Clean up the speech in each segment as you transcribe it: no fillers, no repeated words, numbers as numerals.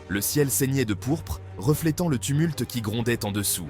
Le ciel saignait de pourpre, reflétant le tumulte qui grondait en dessous.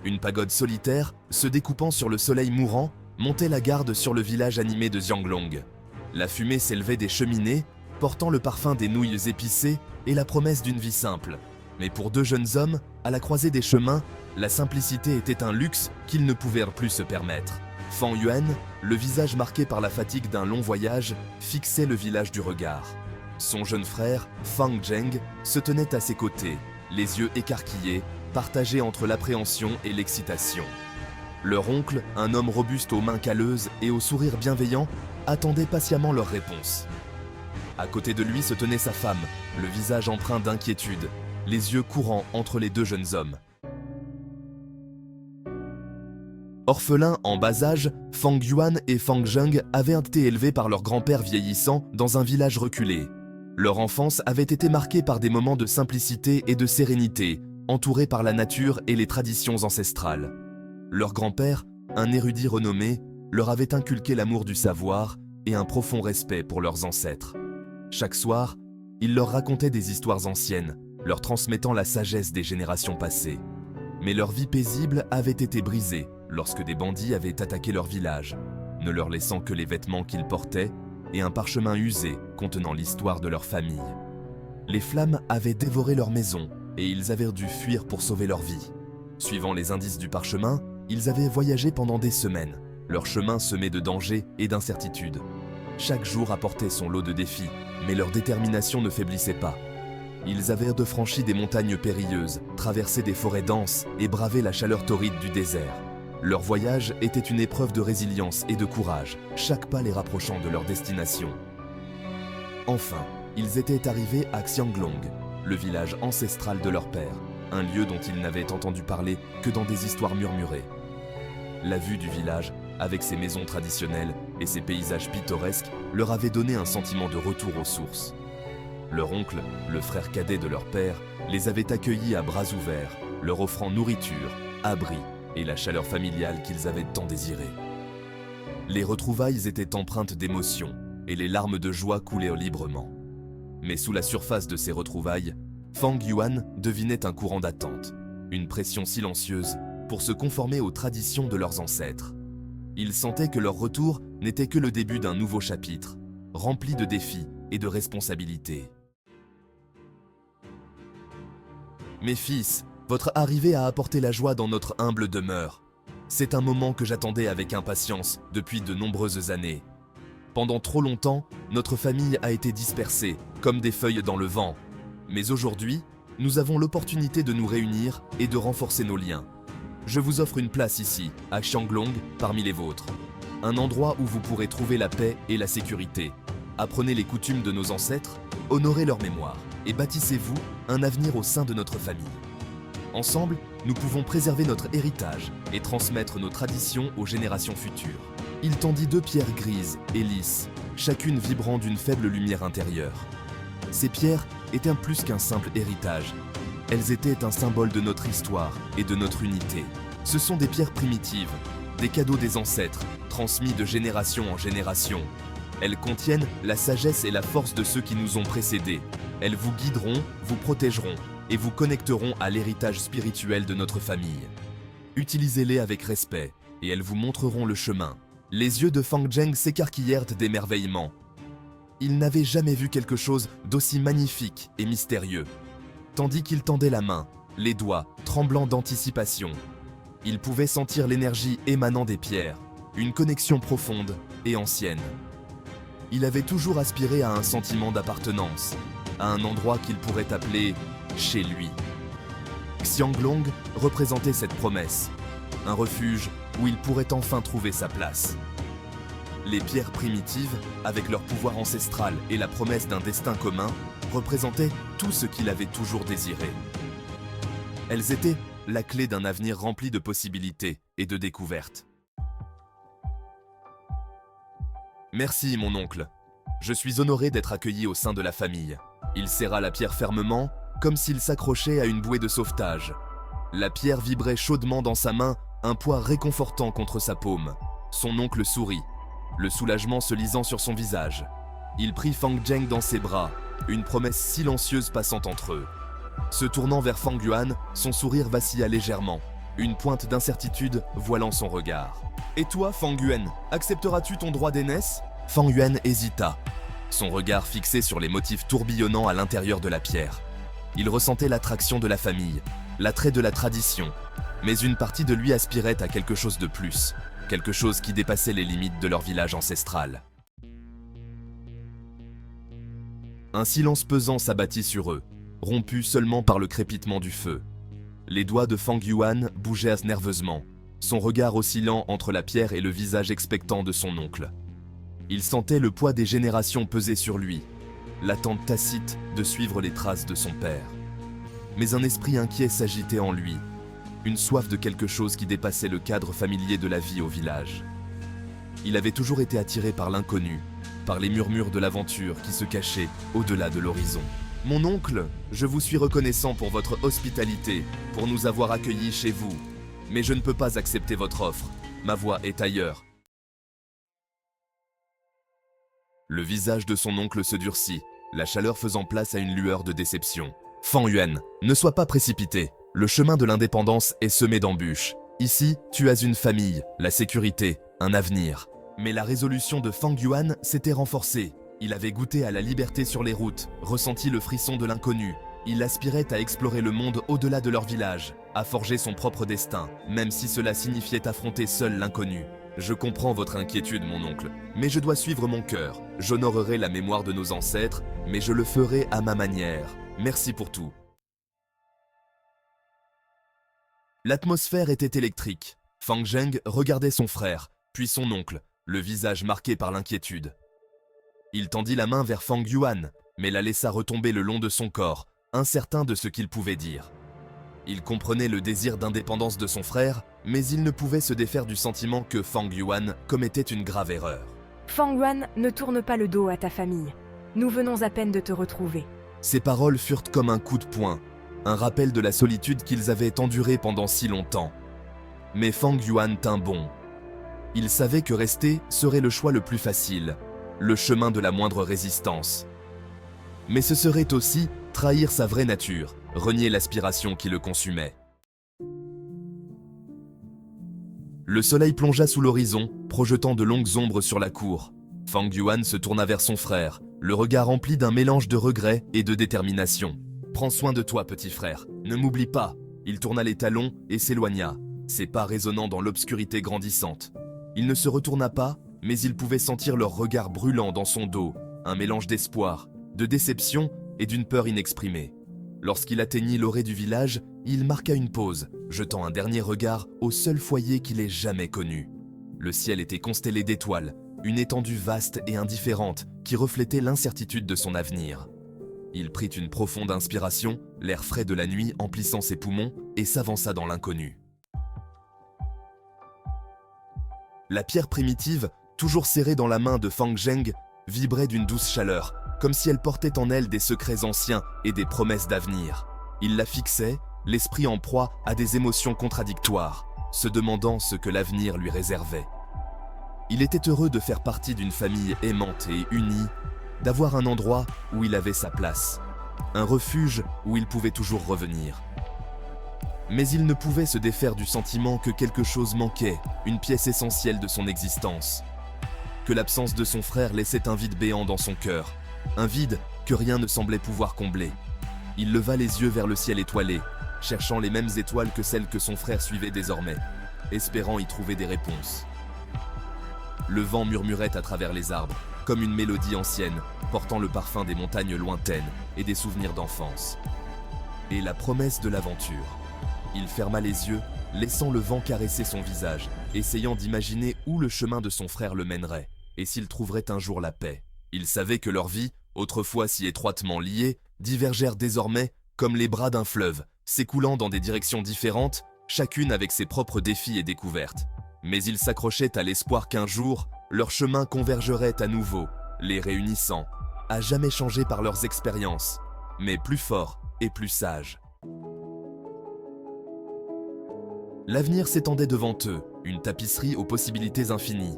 Une pagode solitaire, se découpant sur le soleil mourant, montait la garde sur le village animé de Xianglong. La fumée s'élevait des cheminées, portant le parfum des nouilles épicées et la promesse d'une vie simple. Mais pour deux jeunes hommes, à la croisée des chemins, la simplicité était un luxe qu'ils ne pouvaient plus se permettre. Fang Yuan, le visage marqué par la fatigue d'un long voyage, fixait le village du regard. Son jeune frère, Fang Zheng, se tenait à ses côtés, les yeux écarquillés, partagés entre l'appréhension et l'excitation. Leur oncle, un homme robuste aux mains calleuses et au sourire bienveillant, attendait patiemment leur réponse. À côté de lui se tenait sa femme, le visage empreint d'inquiétude, les yeux courants entre les deux jeunes hommes. Orphelins en bas âge, Fang Yuan et Fang Zheng avaient été élevés par leur grand-père vieillissant dans un village reculé. Leur enfance avait été marquée par des moments de simplicité et de sérénité, entourés par la nature et les traditions ancestrales. Leur grand-père, un érudit renommé, leur avait inculqué l'amour du savoir et un profond respect pour leurs ancêtres. Chaque soir, il leur racontait des histoires anciennes, leur transmettant la sagesse des générations passées. Mais leur vie paisible avait été brisée lorsque des bandits avaient attaqué leur village, ne leur laissant que les vêtements qu'ils portaient et un parchemin usé contenant l'histoire de leur famille. Les flammes avaient dévoré leur maison et ils avaient dû fuir pour sauver leur vie. Suivant les indices du parchemin, ils avaient voyagé pendant des semaines, leur chemin semé de dangers et d'incertitudes. Chaque jour apportait son lot de défis, mais leur détermination ne faiblissait pas. Ils avaient franchi des montagnes périlleuses, traversé des forêts denses et bravé la chaleur torride du désert. Leur voyage était une épreuve de résilience et de courage, chaque pas les rapprochant de leur destination. Enfin, ils étaient arrivés à Xianglong, le village ancestral de leur père, un lieu dont ils n'avaient entendu parler que dans des histoires murmurées. La vue du village, avec ses maisons traditionnelles et ses paysages pittoresques, leur avait donné un sentiment de retour aux sources. Leur oncle, le frère cadet de leur père, les avait accueillis à bras ouverts, leur offrant nourriture, abri et la chaleur familiale qu'ils avaient tant désirée. Les retrouvailles étaient empreintes d'émotion et les larmes de joie coulaient librement. Mais sous la surface de ces retrouvailles, Fang Yuan devinait un courant d'attente, une pression silencieuse pour se conformer aux traditions de leurs ancêtres. Ils sentaient que leur retour n'était que le début d'un nouveau chapitre, rempli de défis et de responsabilités. Mes fils, votre arrivée a apporté la joie dans notre humble demeure. C'est un moment que j'attendais avec impatience depuis de nombreuses années. Pendant trop longtemps, notre famille a été dispersée, comme des feuilles dans le vent. Mais aujourd'hui, nous avons l'opportunité de nous réunir et de renforcer nos liens. Je vous offre une place ici, à Xianglong, parmi les vôtres. Un endroit où vous pourrez trouver la paix et la sécurité. Apprenez les coutumes de nos ancêtres, honorez leur mémoire et bâtissez-vous un avenir au sein de notre famille. Ensemble, nous pouvons préserver notre héritage et transmettre nos traditions aux générations futures. Il tendit 2 pierres grises et lisses, chacune vibrant d'une faible lumière intérieure. Ces pierres étaient plus qu'un simple héritage. Elles étaient un symbole de notre histoire et de notre unité. Ce sont des pierres primitives, des cadeaux des ancêtres, transmis de génération en génération. Elles contiennent la sagesse et la force de ceux qui nous ont précédés. Elles vous guideront, vous protégeront et vous connecteront à l'héritage spirituel de notre famille. Utilisez-les avec respect et elles vous montreront le chemin. Les yeux de Fang Zheng s'écarquillèrent d'émerveillement. Il n'avait jamais vu quelque chose d'aussi magnifique et mystérieux. Tandis qu'il tendait la main, les doigts tremblants d'anticipation. Il pouvait sentir l'énergie émanant des pierres, une connexion profonde et ancienne. Il avait toujours aspiré à un sentiment d'appartenance, à un endroit qu'il pourrait appeler chez lui. Xianglong représentait cette promesse, un refuge où il pourrait enfin trouver sa place. Les pierres primitives, avec leur pouvoir ancestral et la promesse d'un destin commun, représentaient tout ce qu'il avait toujours désiré. Elles étaient la clé d'un avenir rempli de possibilités et de découvertes. Merci, mon oncle. Je suis honoré d'être accueilli au sein de la famille. Il serra la pierre fermement, comme s'il s'accrochait à une bouée de sauvetage. La pierre vibrait chaudement dans sa main, un poids réconfortant contre sa paume. Son oncle sourit, le soulagement se lisant sur son visage. Il prit Fang Zheng dans ses bras, une promesse silencieuse passant entre eux. Se tournant vers Fang Yuan, son sourire vacilla légèrement, une pointe d'incertitude voilant son regard. « Et toi, Fang Yuan, accepteras-tu ton droit d'aînesse » Fang Yuan hésita, son regard fixé sur les motifs tourbillonnants à l'intérieur de la pierre. Il ressentait l'attraction de la famille, l'attrait de la tradition, mais une partie de lui aspirait à quelque chose de plus, quelque chose qui dépassait les limites de leur village ancestral. Un silence pesant s'abattit sur eux, rompu seulement par le crépitement du feu. Les doigts de Fang Yuan bougeaient nerveusement, son regard oscillant entre la pierre et le visage expectant de son oncle. Il sentait le poids des générations peser sur lui, l'attente tacite de suivre les traces de son père. Mais un esprit inquiet s'agitait en lui, une soif de quelque chose qui dépassait le cadre familier de la vie au village. Il avait toujours été attiré par l'inconnu, par les murmures de l'aventure qui se cachaient au-delà de l'horizon. « Mon oncle, je vous suis reconnaissant pour votre hospitalité, pour nous avoir accueillis chez vous. Mais je ne peux pas accepter votre offre. Ma voix est ailleurs. » Le visage de son oncle se durcit, la chaleur faisant place à une lueur de déception. « Fang Yuan, ne sois pas précipité. Le chemin de l'indépendance est semé d'embûches. Ici, tu as une famille, la sécurité, un avenir. » Mais la résolution de Fang Yuan s'était renforcée. Il avait goûté à la liberté sur les routes, ressenti le frisson de l'inconnu. Il aspirait à explorer le monde au-delà de leur village, à forger son propre destin, même si cela signifiait affronter seul l'inconnu. Je comprends votre inquiétude, mon oncle, mais je dois suivre mon cœur. J'honorerai la mémoire de nos ancêtres, mais je le ferai à ma manière. Merci pour tout. L'atmosphère était électrique. Fang Zheng regardait son frère, puis son oncle, le visage marqué par l'inquiétude. Il tendit la main vers Fang Yuan, mais la laissa retomber le long de son corps, incertain de ce qu'il pouvait dire. Il comprenait le désir d'indépendance de son frère, mais il ne pouvait se défaire du sentiment que Fang Yuan commettait une grave erreur. Fang Yuan, ne tourne pas le dos à ta famille. Nous venons à peine de te retrouver. Ces paroles furent comme un coup de poing, un rappel de la solitude qu'ils avaient endurée pendant si longtemps. Mais Fang Yuan tint bon. Il savait que rester serait le choix le plus facile, le chemin de la moindre résistance. Mais ce serait aussi trahir sa vraie nature, renier l'aspiration qui le consumait. Le soleil plongea sous l'horizon, projetant de longues ombres sur la cour. Fang Yuan se tourna vers son frère, le regard rempli d'un mélange de regret et de détermination. « Prends soin de toi, petit frère, ne m'oublie pas !» Il tourna les talons et s'éloigna, ses pas résonnant dans l'obscurité grandissante. Il ne se retourna pas, mais il pouvait sentir leur regard brûlant dans son dos, un mélange d'espoir, de déception et d'une peur inexprimée. Lorsqu'il atteignit l'orée du village, il marqua une pause, jetant un dernier regard au seul foyer qu'il ait jamais connu. Le ciel était constellé d'étoiles, une étendue vaste et indifférente qui reflétait l'incertitude de son avenir. Il prit une profonde inspiration, l'air frais de la nuit emplissant ses poumons, et s'avança dans l'inconnu. La pierre primitive, toujours serrée dans la main de Fang Zheng, vibrait d'une douce chaleur, comme si elle portait en elle des secrets anciens et des promesses d'avenir. Il la fixait, l'esprit en proie à des émotions contradictoires, se demandant ce que l'avenir lui réservait. Il était heureux de faire partie d'une famille aimante et unie, d'avoir un endroit où il avait sa place, un refuge où il pouvait toujours revenir. Mais il ne pouvait se défaire du sentiment que quelque chose manquait, une pièce essentielle de son existence. Que l'absence de son frère laissait un vide béant dans son cœur, un vide que rien ne semblait pouvoir combler. Il leva les yeux vers le ciel étoilé, cherchant les mêmes étoiles que celles que son frère suivait désormais, espérant y trouver des réponses. Le vent murmurait à travers les arbres, comme une mélodie ancienne, portant le parfum des montagnes lointaines et des souvenirs d'enfance. Et la promesse de l'aventure. Il ferma les yeux, laissant le vent caresser son visage, essayant d'imaginer où le chemin de son frère le mènerait, et s'il trouverait un jour la paix. Il savait que leurs vies, autrefois si étroitement liées, divergèrent désormais comme les bras d'un fleuve, s'écoulant dans des directions différentes, chacune avec ses propres défis et découvertes. Mais ils s'accrochaient à l'espoir qu'un jour, leur chemin convergerait à nouveau, les réunissant, à jamais changés par leurs expériences, mais plus forts et plus sages. L'avenir s'étendait devant eux, une tapisserie aux possibilités infinies.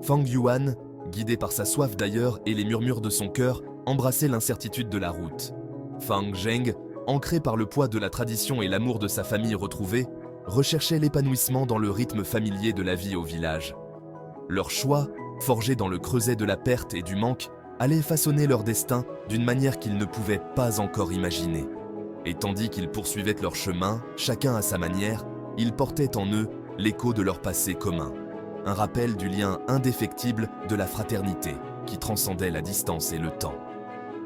Fang Yuan, guidé par sa soif d'ailleurs et les murmures de son cœur, embrassait l'incertitude de la route. Fang Zheng, ancré par le poids de la tradition et l'amour de sa famille retrouvée, recherchait l'épanouissement dans le rythme familier de la vie au village. Leur choix, forgé dans le creuset de la perte et du manque, allait façonner leur destin d'une manière qu'ils ne pouvaient pas encore imaginer. Et tandis qu'ils poursuivaient leur chemin, chacun à sa manière, ils portaient en eux l'écho de leur passé commun. Un rappel du lien indéfectible de la fraternité qui transcendait la distance et le temps.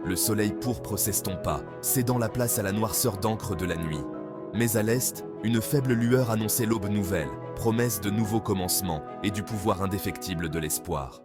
Le soleil pourpre s'estompa, cédant la place à la noirceur d'encre de la nuit. Mais à l'est, une faible lueur annonçait l'aube nouvelle, promesse de nouveaux commencements et du pouvoir indéfectible de l'espoir.